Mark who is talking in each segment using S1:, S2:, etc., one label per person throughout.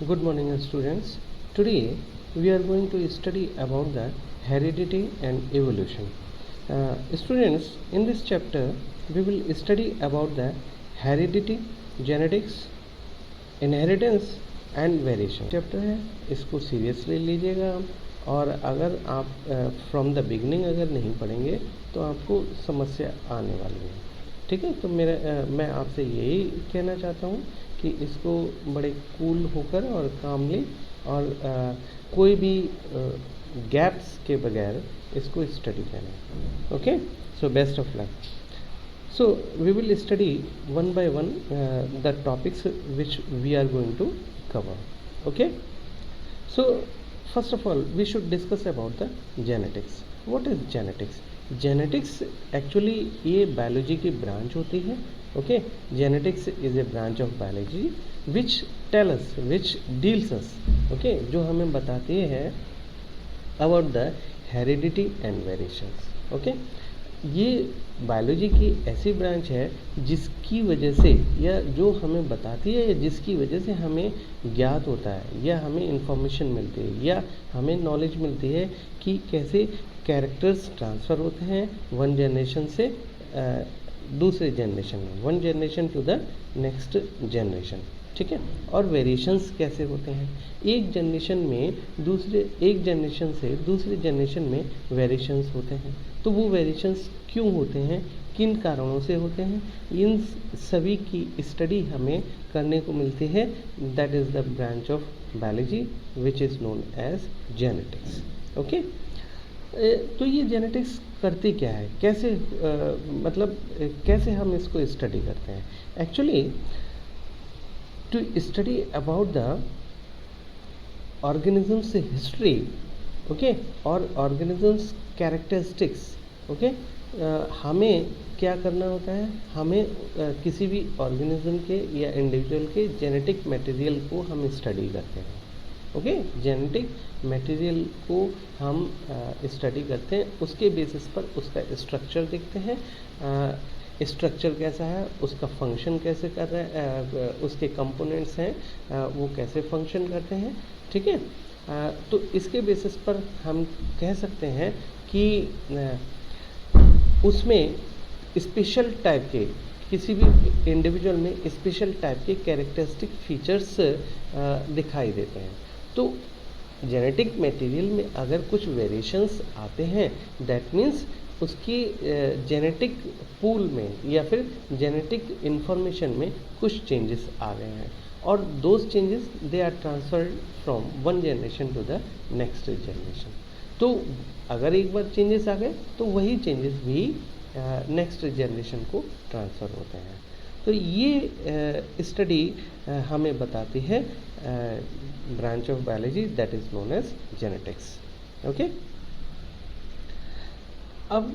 S1: Good morning, students. Today we are going to study about the heredity and evolution. Students, in this chapter we will study about the heredity, genetics, inheritance and variation chapter है, इसको seriously लीजिएगा और अगर आप from the beginning अगर नहीं पढ़ेंगे तो आपको समस्या आने वाली है। ठीक है, तो मैं आपसे यही कहना चाहता हूँ कि इसको बड़े कूल होकर और कामली और कोई भी गैप्स के बगैर इसको स्टडी करें। Okay, so best of luck. So we will study one by one the topics which we are going to cover. Okay, so first of all we should discuss about the genetics. What is genetics? Genetics actually ये biology की branch होती है. Okay, genetics is a branch of biology which tell us, which deals us, okay, जो हमें बताती है about the heredity and variations. Okay, ये biology की ऐसी ब्रांच है जिसकी वजह से या जो हमें बताती है या जिसकी वजह से हमें ज्ञात होता है या हमें इंफॉर्मेशन मिलती है या हमें नॉलेज मिलती है कि कैसे कैरेक्टर्स ट्रांसफ़र होते हैं वन जनरेशन से दूसरे जनरेशन में, one generation to the next generation. ठीक है, और वेरिएशंस कैसे होते हैं एक जनरेशन से दूसरे जनरेशन में वेरिएशंस होते हैं। तो वो वेरिएशंस क्यों होते हैं, किन कारणों से होते हैं, इन सभी की स्टडी हमें करने को मिलती है। That is the branch of biology which is known as genetics. Okay, तो ये जेनेटिक्स करती क्या है, कैसे कैसे हम इसको स्टडी करते हैं। Actually to study about the organisms history, okay, और organisms characteristics, okay, हमें क्या करना होता है, हमें किसी भी ऑर्गेनिज्म के या इंडिविजुअल के जेनेटिक मटेरियल को हम स्टडी करते हैं। ओके, जेनेटिक मटेरियल को हम स्टडी करते हैं, उसके बेसिस पर उसका स्ट्रक्चर देखते हैं, स्ट्रक्चर कैसा है, उसका फंक्शन कैसे कर रहा है, उसके कंपोनेंट्स हैं वो कैसे फंक्शन करते हैं। ठीक है, तो इसके बेसिस पर हम कह सकते हैं कि उसमें स्पेशल टाइप के, किसी भी इंडिविजुअल में स्पेशल टाइप के कैरेक्टरिस्टिक फीचर्स दिखाई देते हैं। तो जेनेटिक मटेरियल में अगर कुछ वेरिएशंस आते हैं दैट मीन्स उसकी जेनेटिक पूल में या फिर जेनेटिक इंफॉर्मेशन में कुछ चेंजेस आ गए हैं और those changes they are transferred from one generation to the next generation. तो अगर एक बार चेंजेस आ गए तो वही चेंजेस भी नेक्स्ट जनरेशन को ट्रांसफ़र होते हैं। तो ये स्टडी हमें बताती है branch of biology that is known as genetics. Okay, अब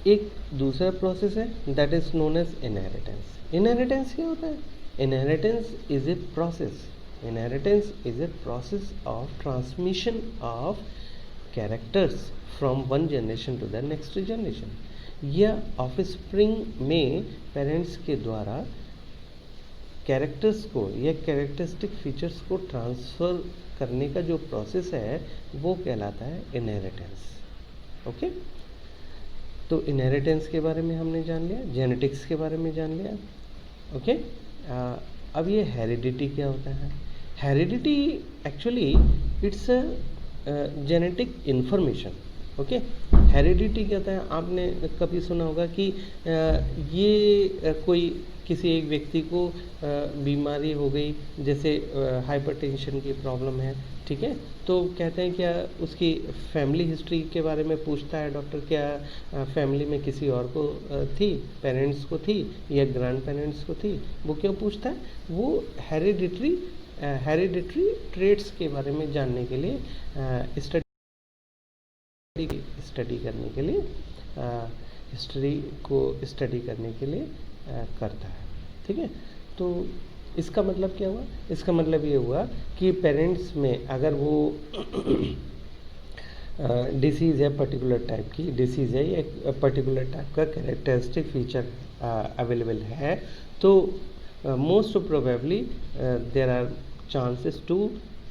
S1: एक दूसरा प्रोसेस है that is known as inheritance. Inheritance क्या होता है? Inheritance is a process, inheritance is a process of transmission of characters from one generation to the next generation. या offspring में parents के द्वारा कैरेक्टर्स को या कैरेक्टरिस्टिक फीचर्स को ट्रांसफ़र करने का जो प्रोसेस है वो कहलाता है इनहेरिटेंस। ओके, तो इनहेरिटेंस के बारे में हमने जान लिया, जेनेटिक्स के बारे में जान लिया। ओके, अब ये हेरिडिटी क्या होता है? Heredity actually it's a genetic information. Okay, heredity क्या होता है? आपने कभी सुना होगा कि ये कोई किसी एक व्यक्ति को बीमारी हो गई, जैसे हाइपरटेंशन की प्रॉब्लम है। ठीक है, तो कहते हैं क्या उसकी फैमिली हिस्ट्री के बारे में पूछता है डॉक्टर, क्या फैमिली में किसी और को थी, पेरेंट्स को थी या ग्रैंड पेरेंट्स को थी। वो क्यों पूछता है? वो हेरिडिटरी ट्रेट्स के बारे में जानने के लिए स्टडी करने के लिए हिस्ट्री को स्टडी करने के लिए करता है। ठीक है, तो इसका मतलब क्या हुआ? इसका मतलब ये हुआ कि पेरेंट्स में अगर वो डिसीज़ है, पर्टिकुलर टाइप की डिसीज़ है या पर्टिकुलर टाइप का कैरेक्टरिस्टिक फीचर अवेलेबल है, तो most probably there are chances to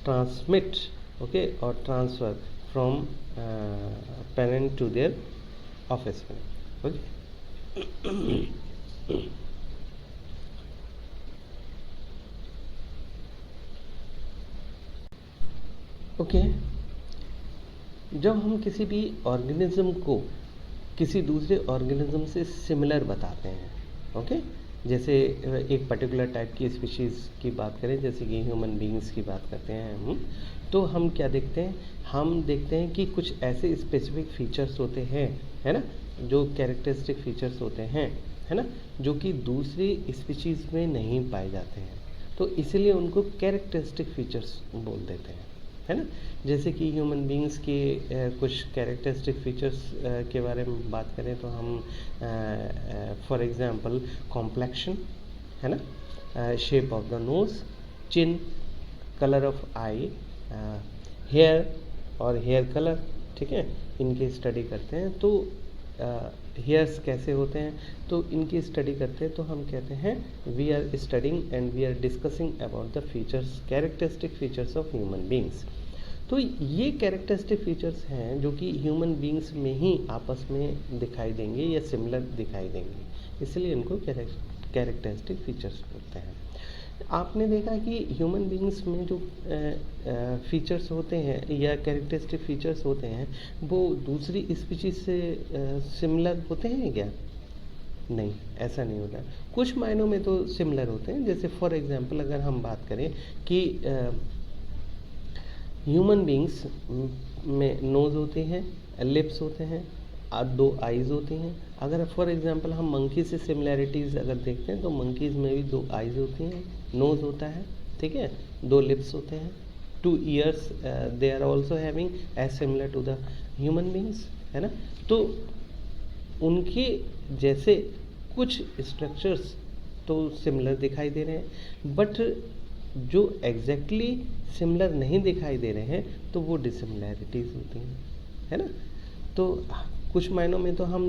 S1: transmit, okay, or transfer from parent to their offspring, okay. Okay जब हम किसी भी ऑर्गेनिज्म को किसी दूसरे ऑर्गेनिज्म से सिमिलर बताते हैं, ओके, जैसे एक पर्टिकुलर टाइप की स्पीशीज़ की बात करें, जैसे कि ह्यूमन बीइंग्स की बात करते हैं हम, तो हम क्या देखते हैं, हम देखते हैं कि कुछ ऐसे स्पेसिफिक फीचर्स होते हैं, है ना, जो कैरेक्टरिस्टिक फीचर्स होते हैं, है ना, जो कि दूसरी स्पीशीज़ में नहीं पाए जाते हैं, तो इसीलिए उनको कैरेक्टरिस्टिक फीचर्स बोल देते हैं, है ना। जैसे कि ह्यूमन बीइंग्स के कुछ कैरेक्टरिस्टिक फीचर्स के बारे में बात करें तो हम फॉर एग्जांपल कॉम्प्लेक्शन, है ना, shape of the nose, chin, colour of eye, hair और हेयर कलर, ठीक है, इनकी स्टडी करते हैं। तो हेयर्स कैसे होते हैं, तो इनकी स्टडी करते हैं तो हम कहते हैं we are studying and we are discussing about the features, characteristic features of human beings. तो ये कैरेक्टरिस्टिक फीचर्स हैं जो कि ह्यूमन बीइंग्स में ही आपस में दिखाई देंगे या सिमिलर दिखाई देंगे, इसलिए इनको कैरेक्टरिस्टिक फीचर्स बोलते हैं। आपने देखा कि ह्यूमन बीइंग्स में जो फीचर्स होते हैं या कैरेक्टरिस्टिक फीचर्स होते हैं वो दूसरी स्पीशीज से सिमिलर होते हैं क्या? नहीं, ऐसा नहीं होता। कुछ मायनों में तो सिमिलर होते हैं। जैसे फॉर एग्जांपल अगर हम बात करें कि ह्यूमन बीइंग्स में नोज़ होते हैं, लिप्स होते हैं, 2 आइज़ होती हैं। अगर फॉर एग्जांपल हम मंकी से सिमिलैरिटीज़ अगर देखते हैं तो मंकीज़ में भी 2 आइज़ होती हैं, नोज़ होता है, ठीक है, 2 लिप्स होते हैं, 2 years they are also having as similar to the human beings, है ना। तो उनके जैसे कुछ स्ट्रक्चर्स तो सिमिलर दिखाई दे रहे हैं, बट जो एग्जैक्टली सिमिलर नहीं दिखाई दे रहे हैं तो वो डिसिमिलैरिटीज़ होती हैं, है ना। तो कुछ मायनों में तो हम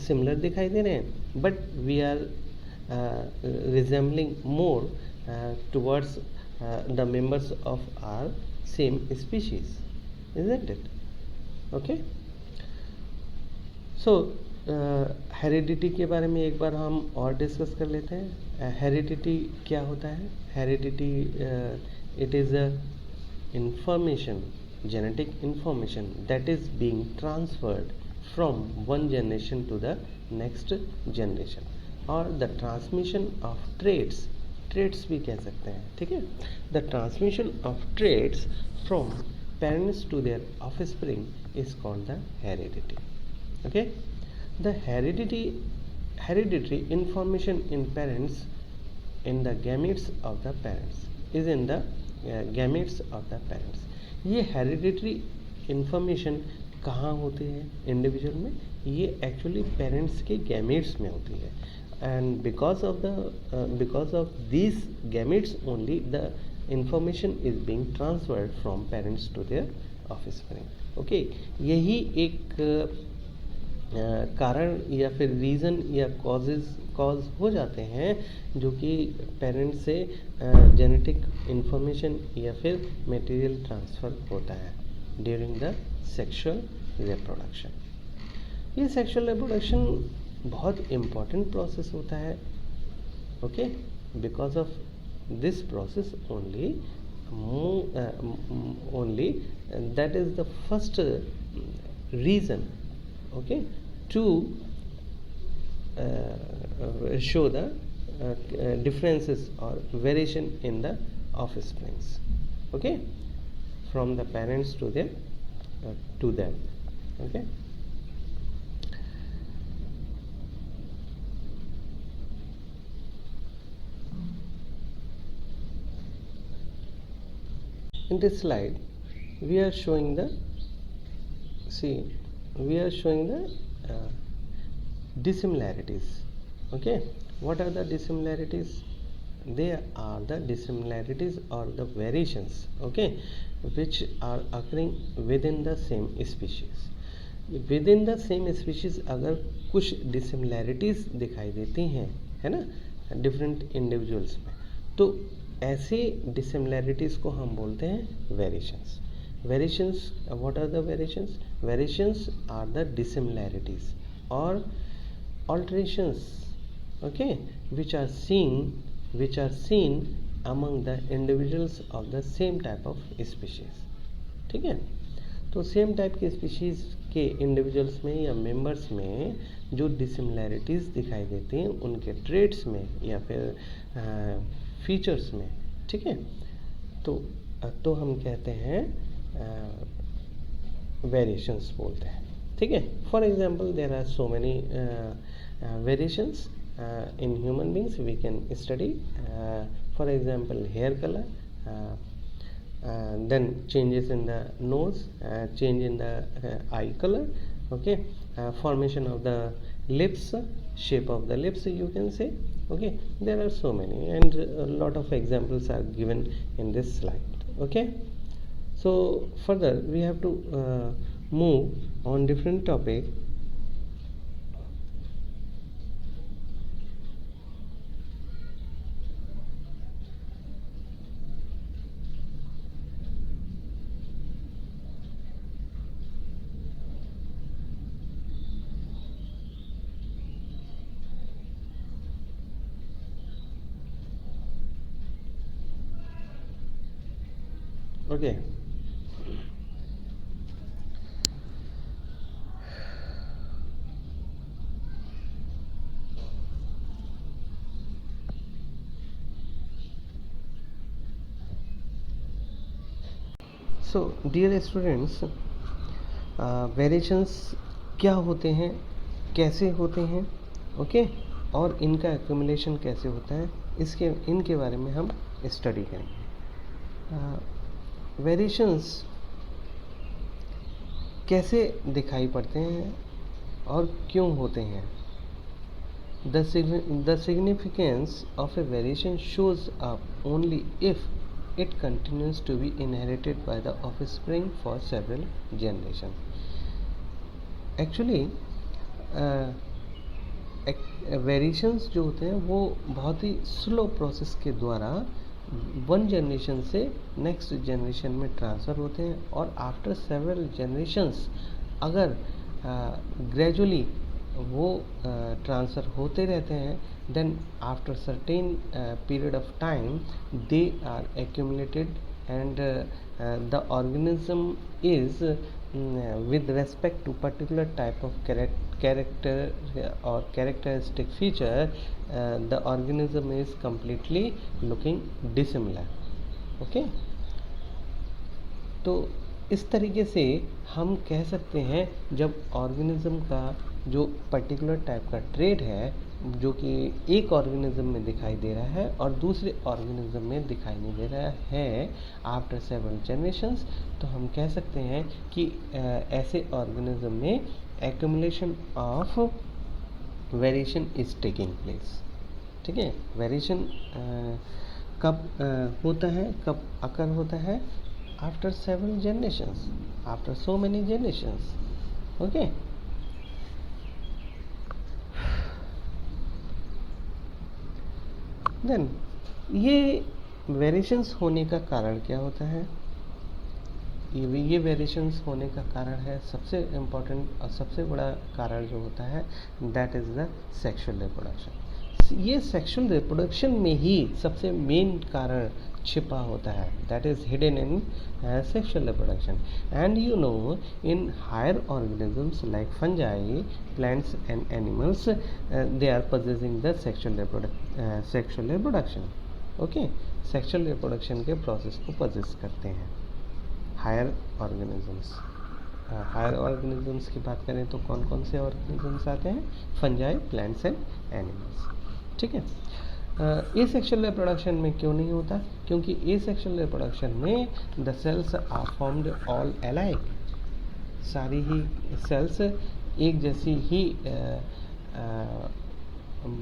S1: सिमिलर दिखाई दे रहे हैं, but we are resembling more towards the members of our same species, isn't it? Okay, so heredity के बारे में एक बार हम और डिस्कस कर लेते हैं। हेरिडिटी क्या होता है? Heredity it is a information, genetic information that is being transferred from one generation to the next generation, और the transmission of traits, traits भी कह सकते हैं, ठीक है। the transmission of traits from parents to their offspring is called the heredity, okay. the hereditary information in parents, in the gametes of the parents, is in the gametes of the parents। ये hereditary information कहाँ होती है individual में? ये actually parents के gametes में होती है, and because of these gametes only the information is being transferred from parents to their offspring, okay. यही एक कारण या फिर रीज़न या कॉज हो जाते हैं जो कि पेरेंट से जेनेटिक इंफॉर्मेशन या फिर मटेरियल ट्रांसफ़र होता है ड्यूरिंग द सेक्सुअल रिप्रोडक्शन। ये सेक्सुअल रिप्रोडक्शन बहुत इम्पॉर्टेंट प्रोसेस होता है, okay. Because of this process only that is the first reason, okay, to show the differences or variation in the offsprings, okay, from the parents to their to them, okay. In this slide we are showing the dissimilarities, okay. What are the dissimilarities? They are the dissimilarities or the variations, okay, which are occurring within the same species. Within the same species अगर कुछ dissimilarities दिखाई देती हैं, है ना, different individuals में, तो ऐसी डिसिमिलैरिटीज़ को हम बोलते हैं variations. Variations, what are the variations? Variations are the dissimilarities और alterations, okay, which are seen among the individuals of the same type of species. ठीक है, तो सेम टाइप के स्पीशीज़ के इंडिविजुअल्स में या मेंबर्स में जो डिसिमिलैरिटीज़ दिखाई देती हैं उनके ट्रेड्स में या फिर फीचर्स में, ठीक है, तो हम कहते हैं वेरिएशंस बोलते हैं. ठीक है, for example there are so many variations in human beings we can study, for example hair color, then changes in the nose, change in the eye color, okay, formation of the lips, shape of the lips you can say, okay, there are so many and a lot of examples are given in this slide. Okay, so further we have to move on different topic. Okay, so dear students, variations क्या होते हैं, कैसे होते हैं, okay, और इनका accumulation कैसे होता है, इनके बारे में हम स्टडी करेंगे. वेरिएशंस कैसे दिखाई पड़ते हैं और क्यों होते हैं. The significance of A variation shows up only if it continues to be inherited by the offspring for several generations. Actually variations जो होते हैं वो बहुत ही स्लो प्रोसेस के द्वारा वन जनरेशन से नेक्स्ट जनरेशन में ट्रांसफ़र होते हैं और आफ्टर सेवरल जनरेशन्स अगर ग्रेजुअली वो ट्रांसफ़र होते रहते हैं, then after certain period of time they are accumulated and the organism is with respect to particular type of character or characteristic feature, the organism is completely looking dissimilar. Okay, तो इस तरीके से हम कह सकते हैं जब ऑर्गेनिज्म का जो पर्टिकुलर टाइप का ट्रेड है जो कि एक ऑर्गेनिज्म में दिखाई दे रहा है और दूसरे ऑर्गेनिज्म में दिखाई नहीं दे रहा है आफ्टर सेवरल जनरेशन्स, तो हम कह सकते हैं कि ऐसे ऑर्गेनिज्म में accumulation of variation is taking place. ठीक है, वेरिएशन कब होता है, कब अकर होता है? After several generations, after so many generations. Okay, then ये वेरिएशंस होने का कारण क्या होता है? ये वेरिएशंस होने का कारण है, सबसे इम्पोर्टेंट और सबसे बड़ा कारण जो होता है that is the sexual reproduction. ये सेक्सुअल रिप्रोडक्शन में ही सबसे मेन कारण छिपा होता है, that is hidden in sexual reproduction. And you know in higher organisms like fungi, plants and animals, they are possessing the sexual reproduction. Okay, sexual reproduction के process को पोजेस करते हैं हायर ऑर्गेनिजम्स. हायर ऑर्गेनिजम्स की बात करें तो कौन कौन से ऑर्गेनिजम्स आते हैं? Fungi, plants and animals. ठीक है, एसेक्सुअल रिप्रोडक्शन में क्यों नहीं होता? क्योंकि एसेक्सुअल रिप्रोडक्शन में the cells are formed all alike. सारी ही सेल्स एक जैसी ही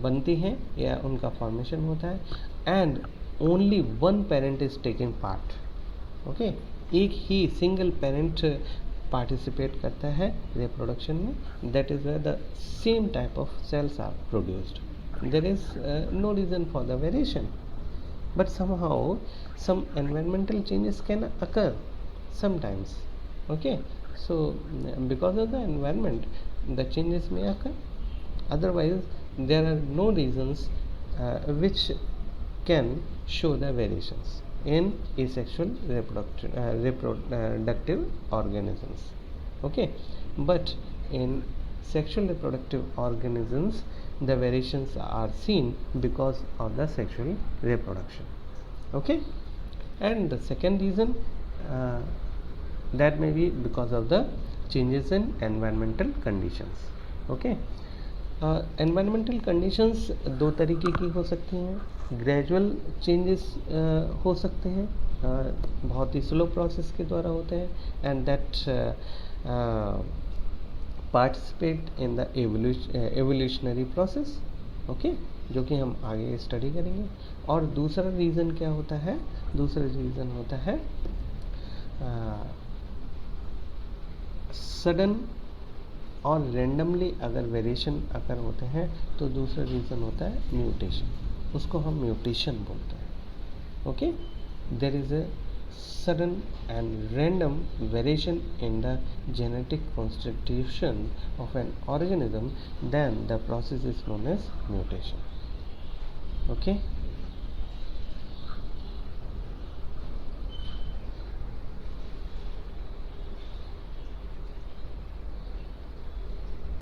S1: बनती हैं या उनका फॉर्मेशन होता है. And only one parent is taking part. Okay, एक ही सिंगल पेरेंट पार्टिसिपेट करता है रिप्रोडक्शन में. That is the same type of cells are produced. There is no reason for the variation. but somehow some environmental changes can occur sometimes. Okay, so because of the environment the changes may occur, otherwise there are no reasons which can show the variations in asexual reproductive organisms. Okay, but in sexual reproductive organisms the variations are seen because of the sexual reproduction. Okay, and the second reason, that may be because of the changes in environmental conditions. Okay, environmental conditions दो तरीके की हो सकती हैं. Gradual changes हो सकते हैं, बहुत ही स्लो प्रोसेस के द्वारा होते हैं, and that participate in the evolutionary process. Okay, जो कि हम आगे स्टडी करेंगे. और दूसरा रीज़न क्या होता है? दूसरा रीज़न होता है सडन और रेंडमली अगर वेरिएशन अगर होते हैं तो दूसरा रीज़न होता है म्यूटेशन. उसको हम म्यूटेशन बोलते हैं. Okay, there is a sudden and random variation in the genetic constitution of an organism, then the process is known as mutation. Okay.